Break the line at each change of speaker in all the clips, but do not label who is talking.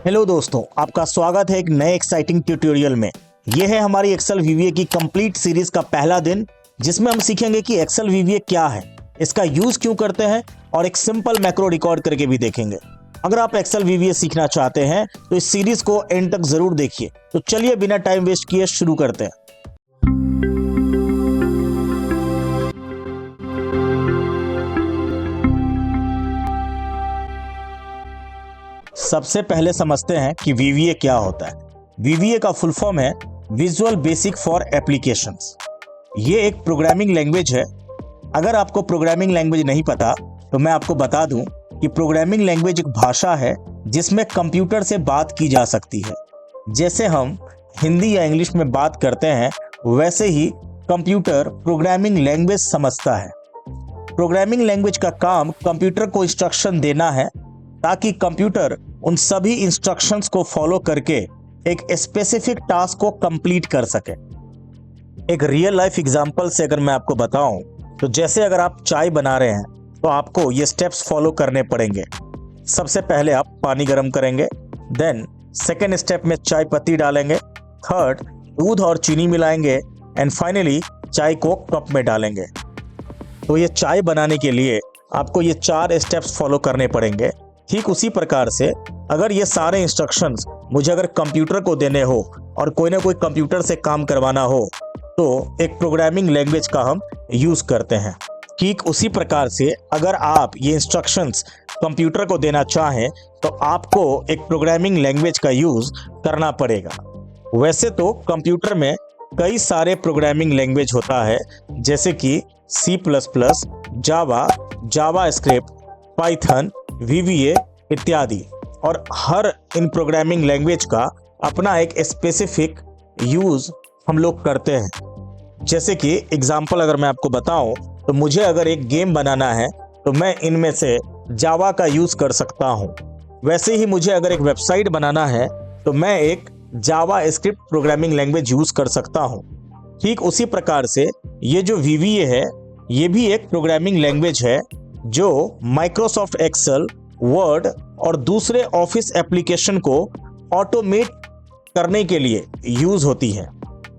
Hello दोस्तों, आपका स्वागत है एक नए एक्साइटिंग ट्यूटोरियल में। यह है हमारी एक्सेल वीवीए की कंप्लीट सीरीज का पहला दिन, जिसमें हम सीखेंगे कि एक्सेल वीवीए क्या है, इसका यूज क्यों करते हैं और एक सिंपल मैक्रो रिकॉर्ड करके भी देखेंगे। अगर आप एक्सेल वीवीए सीखना चाहते हैं तो इस सीरीज को एंड तक जरूर देखिए। तो चलिए बिना टाइम वेस्ट किए शुरू करते हैं। सबसे पहले समझते हैं कि वीवीए क्या होता है। वीवीए का फुल फॉर्म है विजुअल बेसिक फॉर एप्लीकेशंस। ये एक प्रोग्रामिंग लैंग्वेज है। अगर आपको प्रोग्रामिंग लैंग्वेज नहीं पता तो मैं आपको बता दूं कि प्रोग्रामिंग लैंग्वेज एक भाषा है जिसमें कंप्यूटर से बात की जा सकती है। जैसे हम हिंदी या इंग्लिश में बात करते हैं, वैसे ही कंप्यूटर प्रोग्रामिंग लैंग्वेज समझता है। प्रोग्रामिंग लैंग्वेज का काम कंप्यूटर को इंस्ट्रक्शन देना है ताकि कंप्यूटर उन सभी इंस्ट्रक्शंस को फॉलो करके एक स्पेसिफिक टास्क को कंप्लीट कर सके। एक रियल लाइफ एग्जांपल से अगर मैं आपको बताऊं तो जैसे अगर आप चाय बना रहे हैं तो आपको ये स्टेप्स फॉलो करने पड़ेंगे। सबसे पहले आप पानी गर्म करेंगे, देन सेकेंड स्टेप में चाय पत्ती डालेंगे, थर्ड दूध और चीनी मिलाएंगे एंड फाइनली चाय को कप में डालेंगे। तो ये चाय बनाने के लिए आपको ये 4 स्टेप्स फॉलो करने पड़ेंगे। ठीक उसी प्रकार से अगर ये सारे इंस्ट्रक्शंस मुझे अगर कंप्यूटर को देने हो और कोई ना कोई कंप्यूटर से काम करवाना हो तो एक प्रोग्रामिंग लैंग्वेज का हम यूज़ करते हैं। ठीक उसी प्रकार से अगर आप ये इंस्ट्रक्शंस कंप्यूटर को देना चाहें तो आपको एक प्रोग्रामिंग लैंग्वेज का यूज़ करना पड़ेगा। वैसे तो कंप्यूटर में कई सारे प्रोग्रामिंग लैंग्वेज होता है, जैसे कि C++, जावा, जावास्क्रिप्ट, पाइथन, वीवीए इत्यादि, और हर इन प्रोग्रामिंग लैंग्वेज का अपना एक स्पेसिफिक यूज़ हम लोग करते हैं। जैसे कि एग्जांपल अगर मैं आपको बताऊं तो मुझे अगर एक गेम बनाना है तो मैं इनमें से जावा का यूज़ कर सकता हूं। वैसे ही मुझे अगर एक वेबसाइट बनाना है तो मैं एक जावास्क्रिप्ट प्रोग्रामिंग लैंग्वेज यूज़ कर सकता हूं। ठीक उसी प्रकार से ये जो वीवीए है ये भी एक प्रोग्रामिंग लैंग्वेज है जो माइक्रोसॉफ्ट एक्सेल, वर्ड और दूसरे ऑफिस एप्लीकेशन को ऑटोमेट करने के लिए यूज़ होती है।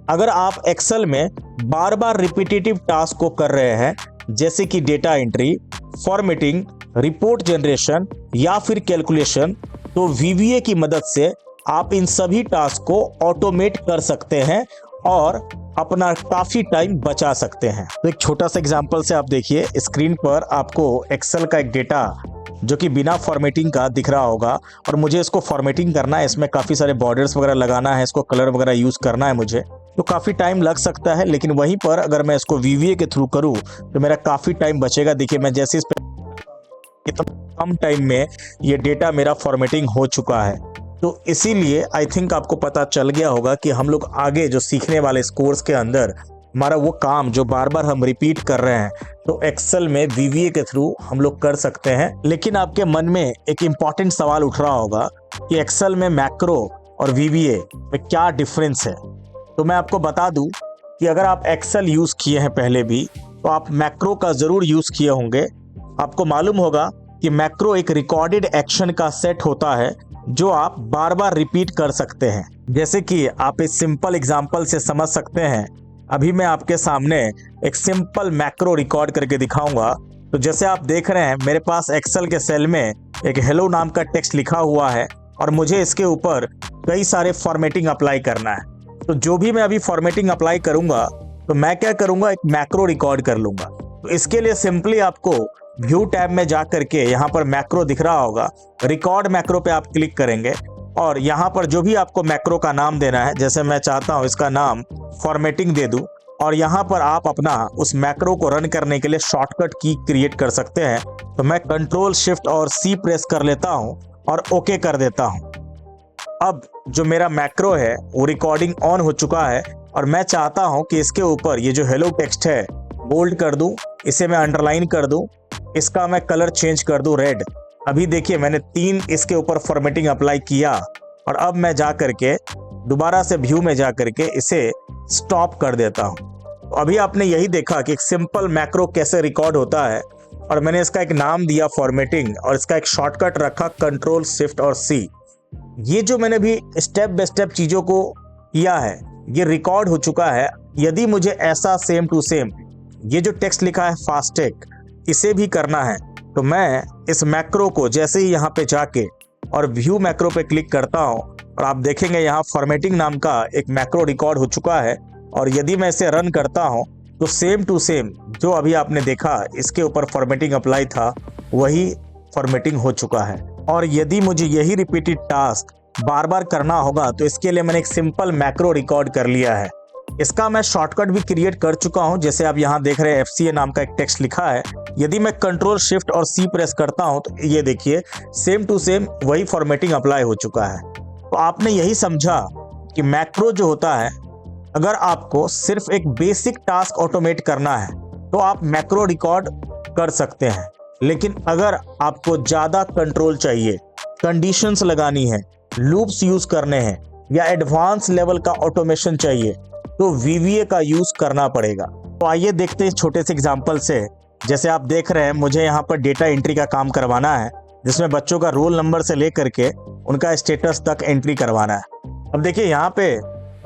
अगर आप एक्सेल में बार बार रिपीटेटिव टास्क को कर रहे हैं, जैसे कि data entry, formatting, report generation या फिर कैलकुलेशन, तो वीवीए की मदद से आप इन सभी टास्क को ऑटोमेट कर सकते हैं और अपना काफ़ी टाइम बचा सकते हैं। तो एक छोटा सा एग्जांपल से आप देखिए, स्क्रीन पर आपको एक्सेल का एक डेटा जो कि बिना फॉर्मेटिंग का दिख रहा होगा और मुझे इसको फॉर्मेटिंग करना है, इसमें काफ़ी सारे बॉर्डर्स वगैरह लगाना है, इसको कलर वगैरह यूज़ करना है मुझे, तो काफ़ी टाइम लग सकता है। लेकिन वहीं पर अगर मैं इसको वीवीए के थ्रू करूँ तो मेरा काफ़ी टाइम बचेगा। देखिए मैं जैसे इस पर कम टाइम में ये डेटा मेरा फॉर्मेटिंग हो चुका है। तो इसीलिए आई थिंक आपको पता चल गया होगा कि हम लोग आगे जो सीखने वाले इस कोर्स के अंदर हमारा वो काम जो बार बार हम रिपीट कर रहे हैं तो एक्सेल में वीवीए के थ्रू हम लोग कर सकते हैं। लेकिन आपके मन में एक इम्पॉर्टेंट सवाल उठ रहा होगा कि एक्सेल में मैक्रो और वीवीए में क्या डिफरेंस है। तो मैं आपको बता दूं कि अगर आप एक्सेल यूज़ किए हैं पहले भी तो आप मैक्रो का ज़रूर यूज़ किए होंगे। आपको मालूम होगा कि मैक्रो एक रिकॉर्डेड एक्शन का सेट होता है जो आप बार बार रिपीट कर सकते हैं। जैसे कि आप इस सिंपल एग्जांपल से समझ सकते हैं। अभी मैं आपके सामने एक सिंपल मैक्रो रिकॉर्ड करके दिखाऊंगा। तो जैसे आप देख रहे हैं मेरे पास एक्सेल के सेल में एक हेलो नाम का टेक्स्ट लिखा हुआ है और मुझे इसके ऊपर कई सारे फॉर्मेटिंग अप्लाई करना है। तो जो भी मैं अभी फॉर्मेटिंग अप्लाई करूंगा तो मैं क्या करूंगा, एक मैक्रो रिकॉर्ड कर लूंगा। तो इसके लिए सिंपली आपको व्यू टैब में जा करके यहाँ पर मैक्रो दिख रहा होगा, रिकॉर्ड मैक्रो पे आप क्लिक करेंगे और यहाँ पर जो भी आपको मैक्रो का नाम देना है, जैसे मैं चाहता हूँ इसका नाम फॉर्मेटिंग दे दूँ, और यहाँ पर आप अपना उस मैक्रो को रन करने के लिए शॉर्टकट की क्रिएट कर सकते हैं। तो मैं कंट्रोल शिफ्ट और C प्रेस कर लेता हूँ और ओके कर देता हूँ। अब जो मेरा मैक्रो है वो रिकॉर्डिंग ऑन हो चुका है और मैं चाहता हूँ कि इसके ऊपर ये जो हेलो टेक्स्ट है बोल्ड कर दूँ, इसे मैं अंडरलाइन कर दूँ, इसका मैं कलर चेंज कर दूँ रेड। अभी देखिए मैंने 3 इसके ऊपर फॉर्मेटिंग अप्लाई किया और अब मैं जा करके दोबारा से व्यू में जा करके इसे स्टॉप कर देता हूँ। तो अभी आपने यही देखा कि एक सिंपल मैक्रो कैसे रिकॉर्ड होता है और मैंने इसका एक नाम दिया फॉर्मेटिंग और इसका एक शॉर्टकट रखा कंट्रोल शिफ्ट और C। ये जो मैंने भी स्टेप बाय स्टेप चीज़ों को किया है ये रिकॉर्ड हो चुका है। यदि मुझे ऐसा सेम टू सेम ये जो टेक्स्ट लिखा है फास्टैग इसे भी करना है तो मैं इस मैक्रो को जैसे ही यहाँ पे जाके और व्यू मैक्रो पे क्लिक करता हूँ और आप देखेंगे यहाँ फॉर्मेटिंग नाम का एक मैक्रो रिकॉर्ड हो चुका है। और यदि मैं इसे रन करता हूँ तो सेम टू सेम जो अभी आपने देखा इसके ऊपर फॉर्मेटिंग अप्लाई था वही फॉर्मेटिंग हो चुका है। और यदि मुझे यही रिपीटेड टास्क बार बार करना होगा तो इसके लिए मैंने एक सिंपल मैक्रो रिकॉर्ड कर लिया है। इसका मैं शॉर्टकट भी क्रिएट कर चुका हूं। जैसे आप यहाँ देख रहे हैं FCA नाम का एक टेक्स्ट लिखा है। यदि मैं कंट्रोल शिफ्ट और C प्रेस करता हूं तो ये देखिए सेम टू सेम वही फॉर्मेटिंग अप्लाई हो चुका है। तो आपने यही समझा कि मैक्रो जो होता है अगर आपको सिर्फ एक बेसिक टास्क ऑटोमेट करना है तो आप मैक्रो रिकॉर्ड कर सकते हैं। लेकिन अगर आपको ज़्यादा कंट्रोल चाहिए, कंडीशंस लगानी है, लूप्स यूज करने हैं या एडवांस लेवल का ऑटोमेशन चाहिए तो VBA का यूज करना पड़ेगा। तो आइए देखते हैं छोटे से एग्जांपल से। जैसे आप देख रहे हैं मुझे यहाँ पर डेटा एंट्री का काम करवाना है जिसमें बच्चों का रोल नंबर से लेकर के उनका स्टेटस तक एंट्री करवाना है। अब देखिए यहाँ पे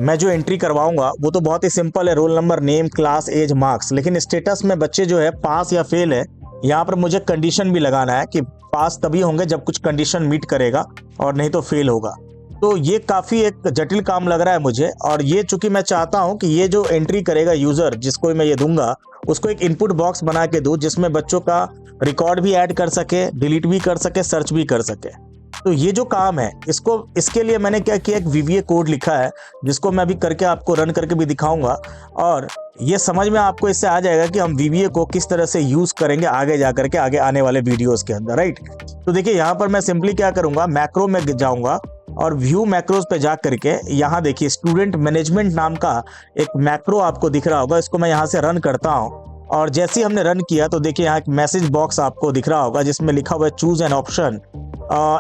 मैं जो एंट्री करवाऊंगा वो तो बहुत ही सिंपल है, roll number, name, class, age, marks. लेकिन स्टेटस में बच्चे जो है पास या फेल है, यहाँ पर मुझे कंडीशन भी लगाना है कि पास तभी होंगे जब कुछ कंडीशन मीट करेगा और नहीं तो फेल होगा। तो ये काफ़ी एक जटिल काम लग रहा है मुझे। और ये चूंकि मैं चाहता हूँ कि ये जो एंट्री करेगा यूज़र जिसको मैं ये दूंगा उसको एक इनपुट बॉक्स बना के दूँ जिसमें बच्चों का रिकॉर्ड भी ऐड कर सके, डिलीट भी कर सके, सर्च भी कर सके। तो ये जो काम है इसके लिए मैंने क्या किया, एक VBA कोड लिखा है जिसको मैं अभी करके आपको रन करके भी दिखाऊंगा और ये समझ में आपको इससे आ जाएगा कि हम VBA को किस तरह से यूज़ करेंगे आगे जा करके आगे आने वाले वीडियोस के अंदर, राइट। तो देखिए यहाँ पर मैं सिंपली क्या करूँगा, मैक्रो में जाऊँगा और व्यू मैक्रोज पे जा करके यहाँ देखिए स्टूडेंट मैनेजमेंट नाम का एक मैक्रो आपको दिख रहा होगा। इसको मैं यहाँ से रन करता हूँ और जैसे ही हमने रन किया तो देखिए यहाँ एक मैसेज बॉक्स आपको दिख रहा होगा जिसमें लिखा हुआ है choose an option,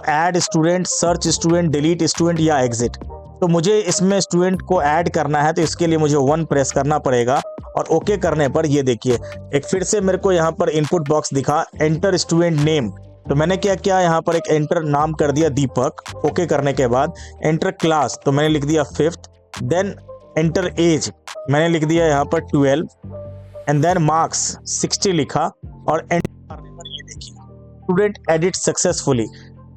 add student, search student, delete student या एग्जिट। तो मुझे इसमें स्टूडेंट को ऐड करना है तो इसके लिए मुझे 1 प्रेस करना पड़ेगा और ओके करने पर ये देखिए एक फिर से मेरे को यहाँ पर इनपुट बॉक्स दिखा, एंटर स्टूडेंट नेम। तो मैंने क्या किया, यहाँ पर एक एंटर नाम कर दिया दीपक। ओके करने के बाद एंटर क्लास तो मैंने लिख दिया 5th, देन एंटर एज मैंने लिख दिया यहाँ पर 12 एंड देन मार्क्स 60 लिखा और एंटर करने पर ये देखिए स्टूडेंट एडिट सक्सेसफुली।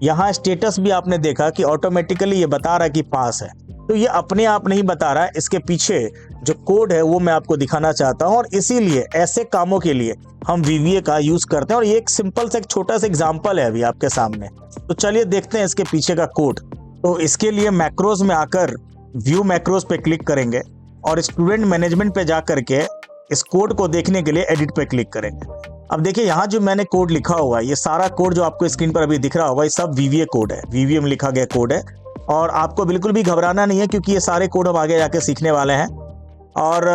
यहाँ स्टेटस भी आपने देखा कि ऑटोमेटिकली ये बता रहा है कि पास है। तो ये अपने आप नहीं बता रहा है, इसके पीछे जो कोड है वो मैं आपको दिखाना चाहता हूँ और इसीलिए ऐसे कामों के लिए हम VBA का यूज करते हैं। और ये एक सिंपल सा एक छोटा सा एग्जांपल है अभी आपके सामने। तो चलिए देखते हैं इसके पीछे का कोड। तो इसके लिए मैक्रोज में आकर व्यू मैक्रोज पे क्लिक करेंगे और स्टूडेंट मैनेजमेंट पे जा करके इस कोड को देखने के लिए एडिट पे क्लिक करेंगे। अब देखिए यहाँ जो मैंने कोड लिखा हुआ है ये सारा कोड जो आपको स्क्रीन पर अभी दिख रहा होगा ये सब VBA कोड है, VBA में लिखा गया कोड है। और आपको बिल्कुल भी घबराना नहीं है क्योंकि ये सारे कोड हम आगे जाके सीखने वाले हैं। और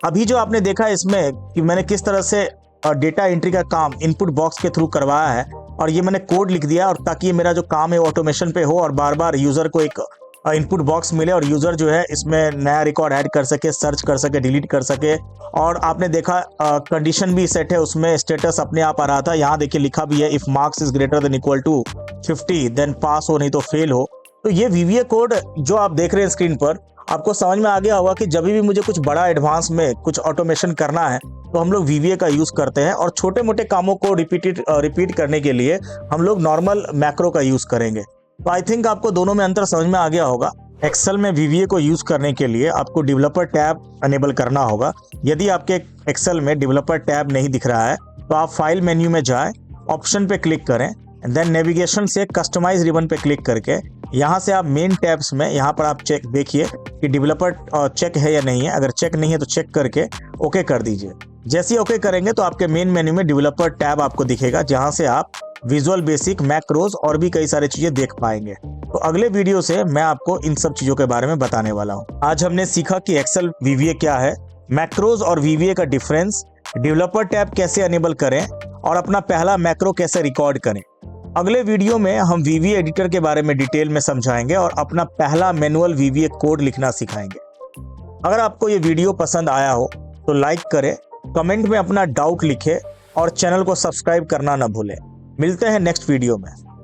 अभी जो आपने देखा इसमें कि मैंने किस तरह से डेटा एंट्री का काम इनपुट बॉक्स के थ्रू करवाया है और ये मैंने कोड लिख दिया और ताकि ये मेरा जो काम है ऑटोमेशन पे हो और बार बार यूज़र को एक इनपुट बॉक्स मिले और यूज़र जो है इसमें नया रिकॉर्ड ऐड कर सके, सर्च कर सके, डिलीट कर सके। और आपने देखा कंडीशन भी सेट है, उसमें स्टेटस अपने आप आ रहा था। यहाँ देखिए लिखा भी है if marks is greater than equal to 50 then pass हो नहीं तो फेल हो। तो ये VBA कोड जो आप देख रहे हैं स्क्रीन पर आपको समझ में आ गया होगा कि जब भी मुझे कुछ बड़ा एडवांस में कुछ ऑटोमेशन करना है तो हम लोग VBA का यूज़ करते हैं और छोटे मोटे कामों को रिपीट करने के लिए हम लोग नॉर्मल मैक्रो का यूज़ करेंगे। तो आई थिंक आपको दोनों में अंतर समझ में आ गया होगा। एक्सेल में VBA को यूज़ करने के लिए आपको डेवलपर टैब अनेबल करना होगा। यदि आपके एक्सेल में डेवलपर टैब नहीं दिख रहा है तो आप फाइल मेन्यू में जाएं, ऑप्शन पे क्लिक करें, देन नेविगेशन से कस्टमाइज रिबन पे क्लिक करके यहाँ से आप मेन टैब्स में यहाँ पर आप चेक देखिए कि डेवलपर चेक है या नहीं है। अगर चेक नहीं है तो चेक करके ओके कर दीजिए। जैसे ही ओके करेंगे तो आपके मेन मेन्यू में डेवलपर टैब आपको दिखेगा जहाँ से आप विजुअल बेसिक, मैक्रोज और भी कई सारी चीज़ें देख पाएंगे। तो अगले वीडियो से मैं आपको इन सब चीज़ों के बारे में बताने वाला हूँ। आज हमने सीखा कि एक्सेल VBA क्या है, मैक्रोज और VBA का डिफरेंस, डेवलपर टैब कैसे अनेबल करें और अपना पहला मैक्रो कैसे रिकॉर्ड करें। अगले वीडियो में हम VBA एडिटर के बारे में डिटेल में समझाएंगे और अपना पहला मैनुअल VBA कोड लिखना सिखाएंगे। अगर आपको ये वीडियो पसंद आया हो तो लाइक करें, कमेंट में अपना डाउट लिखें और चैनल को सब्सक्राइब करना ना भूलें। मिलते हैं नेक्स्ट वीडियो में।